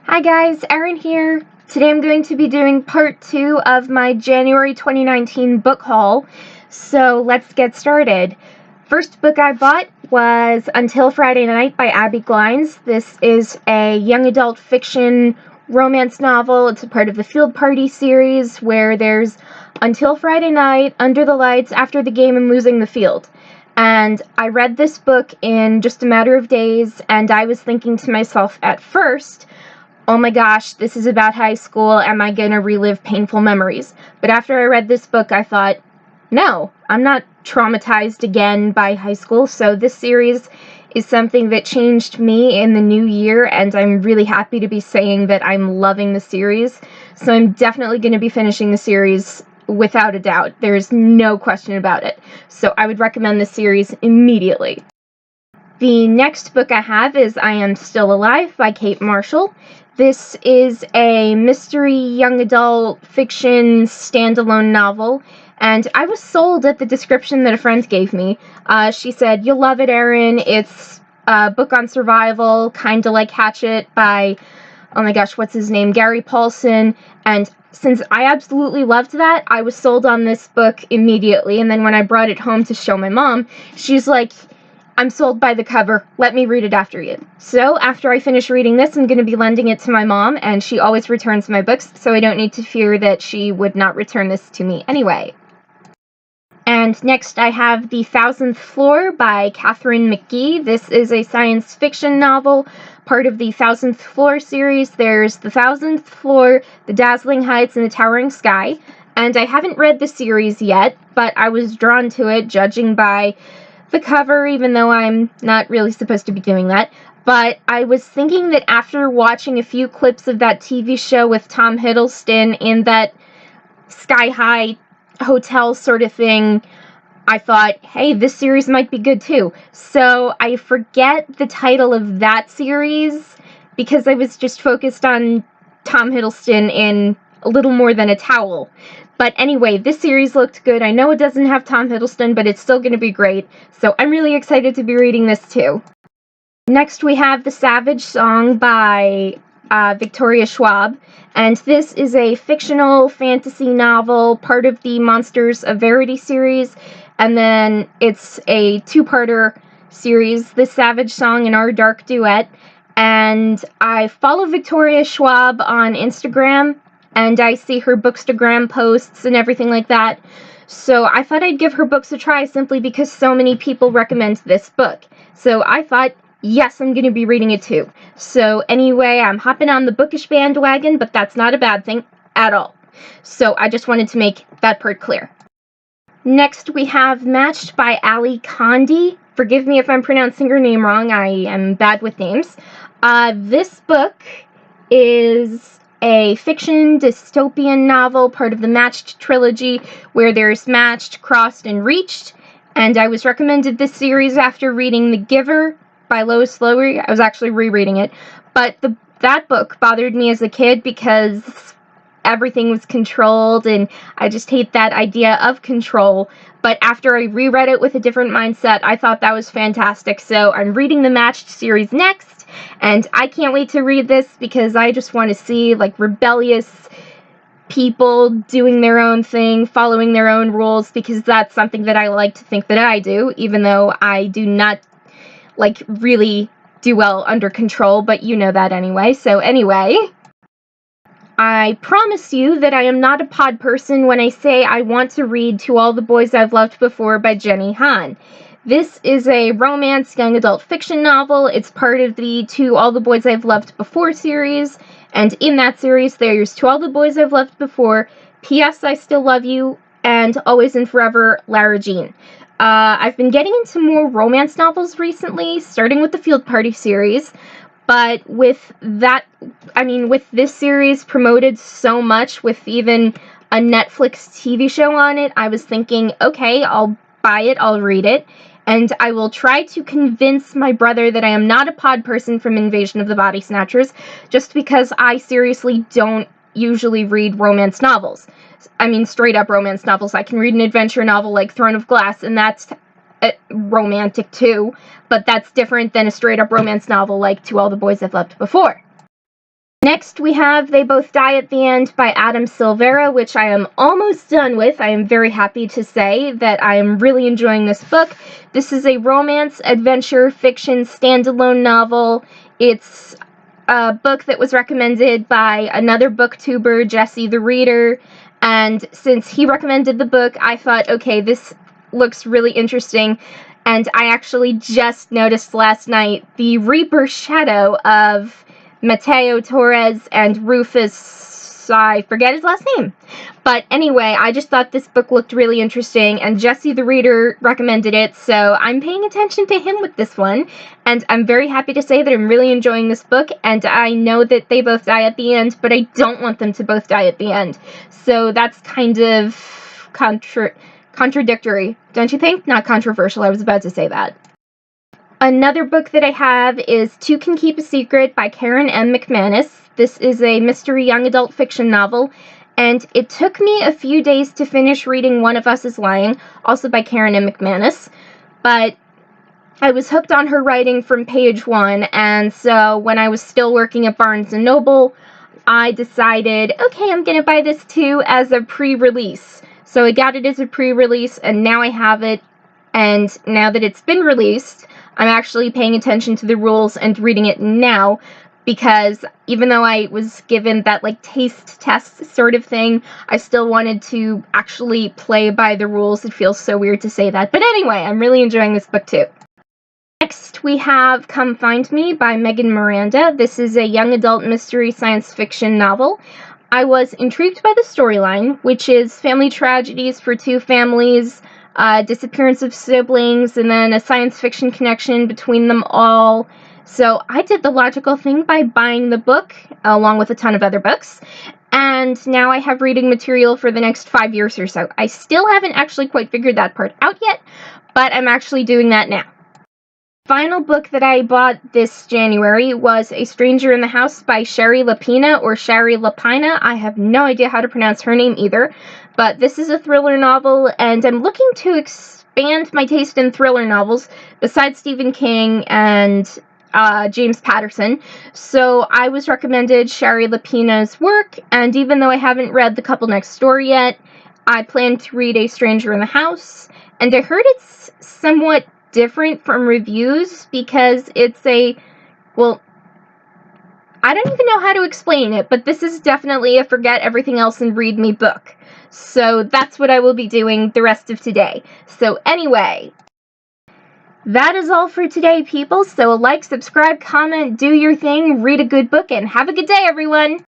Hi guys, Erin here. Today I'm going to be doing part 2 of my January 2019 book haul, so let's get started. First book I bought was Until Friday Night by Abby Glines. This is a young adult fiction romance novel. It's a part of the Field Party series where there's Until Friday Night, Under the Lights, After the Game, and Losing the Field. And I read this book in just a matter of days, and I was thinking to myself at first, oh my gosh, this is about high school, am I gonna relive painful memories? But after I read this book, I thought, no, I'm not traumatized again by high school, so this series is something that changed me in the new year, and I'm really happy to be saying that I'm loving the series. So I'm definitely going to be finishing the series without a doubt. There's no question about it. So I would recommend the series immediately. The next book I have is I Am Still Alive by Kate Marshall. This is a mystery young adult fiction standalone novel, and I was sold at the description that a friend gave me. She said, "You'll love it, Erin. It's a book on survival, kinda like Hatchet by, oh my gosh, what's his name? Gary Paulson." And since I absolutely loved that, I was sold on this book immediately. And then when I brought it home to show my mom, she's like, "I'm sold by the cover. Let me read it after you." So after I finish reading this, I'm going to be lending it to my mom, and she always returns my books, so I don't need to fear that she would not return this to me anyway. And next I have The Thousandth Floor by Katherine McGee. This is a science fiction novel, part of the Thousandth Floor series. There's The Thousandth Floor, The Dazzling Heights, and The Towering Sky. And I haven't read the series yet, but I was drawn to it, judging by the cover, even though I'm not really supposed to be doing that. But I was thinking that after watching a few clips of that TV show with Tom Hiddleston in that sky-high hotel sort of thing, I thought, hey, this series might be good too. So I forget the title of that series because I was just focused on Tom Hiddleston in A Little More Than a Towel. But anyway, this series looked good. I know it doesn't have Tom Hiddleston, but it's still going to be great. So I'm really excited to be reading this too. Next we have The Savage Song by Victoria Schwab. And this is a fictional fantasy novel, part of the Monsters of Verity series. And then it's a two-parter series, The Savage Song and Our Dark Duet. And I follow Victoria Schwab on Instagram, and I see her Bookstagram posts and everything like that. So I thought I'd give her books a try simply because so many people recommend this book. So I thought, yes, I'm going to be reading it too. So anyway, I'm hopping on the bookish bandwagon, but that's not a bad thing at all. So I just wanted to make that part clear. Next we have Matched by Ali Condi. Forgive me if I'm pronouncing her name wrong, I am bad with names. This book is a fiction dystopian novel, part of the Matched trilogy, where there's Matched, Crossed, and Reached. And I was recommended this series after reading The Giver by Lois Lowry. I was actually rereading it. But that book bothered me as a kid because everything was controlled, and I just hate that idea of control. But after I reread it with a different mindset, I thought that was fantastic. So I'm reading the Matched series next, and I can't wait to read this because I just want to see, like, rebellious people doing their own thing, following their own rules, because that's something that I like to think that I do, even though I do not, like, really do well under control, but you know that anyway. So anyway, I promise you that I am not a pod person when I say I want to read To All the Boys I've Loved Before by Jenny Han. This is a romance young adult fiction novel. It's part of the To All the Boys I've Loved Before series, and in that series there's To All the Boys I've Loved Before, P.S. I Still Love You, and Always and Forever, Lara Jean. I've been getting into more romance novels recently, starting with the Field Party series. But with that, with this series promoted so much, with even a Netflix TV show on it, I was thinking, okay, I'll buy it, I'll read it, and I will try to convince my brother that I am not a pod person from Invasion of the Body Snatchers, just because I seriously don't usually read romance novels. Straight up romance novels. I can read an adventure novel like Throne of Glass, and that's romantic too, but that's different than a straight up romance novel like To All the Boys I've Loved Before. Next, we have They Both Die at the End by Adam Silvera, which I am almost done with. I am very happy to say that I am really enjoying this book. This is a romance, adventure, fiction, standalone novel. It's a book that was recommended by another BookTuber, JesseTheReader, and since he recommended the book, I thought, okay, this looks really interesting. And I actually just noticed last night the Reaper shadow of Mateo Torres and Rufus, I forget his last name. But anyway, I just thought this book looked really interesting, and JesseTheReader recommended it, so I'm paying attention to him with this one. And I'm very happy to say that I'm really enjoying this book, and I know that they both die at the end, but I don't want them to both die at the end. So that's kind of contradictory, don't you think? Not controversial, I was about to say that. Another book that I have is Two Can Keep a Secret by Karen M. McManus. This is a mystery young adult fiction novel, and it took me a few days to finish reading One of Us is Lying, also by Karen M. McManus, but I was hooked on her writing from page one, and so when I was still working at Barnes & Noble, I decided, okay, I'm going to buy this too as a pre-release. So I got it as a pre-release, and now I have it, and now that it's been released, I'm actually paying attention to the rules and reading it now, because even though I was given that, like, taste test sort of thing, I still wanted to actually play by the rules. It feels so weird to say that. But anyway, I'm really enjoying this book too. Next, we have Come Find Me by Megan Miranda. This is a young adult mystery science fiction novel. I was intrigued by the storyline, which is family tragedies for two families, disappearance of siblings, and then a science fiction connection between them all. So I did the logical thing by buying the book, along with a ton of other books, and now I have reading material for the next 5 years or so. I still haven't actually quite figured that part out yet, but I'm actually doing that now. Final book that I bought this January was A Stranger in the House by Shari Lapina, or Shari Lapina. I have no idea how to pronounce her name either, but this is a thriller novel, and I'm looking to expand my taste in thriller novels, besides Stephen King and James Patterson. So I was recommended Shari Lapina's work, and even though I haven't read The Couple Next Door yet, I plan to read A Stranger in the House, and I heard it's somewhat different from reviews because it's well, I don't even know how to explain it, but this is definitely a forget everything else and read me book. So that's what I will be doing the rest of today. So anyway, that is all for today, people. So like, subscribe, comment, do your thing, read a good book, and have a good day, everyone!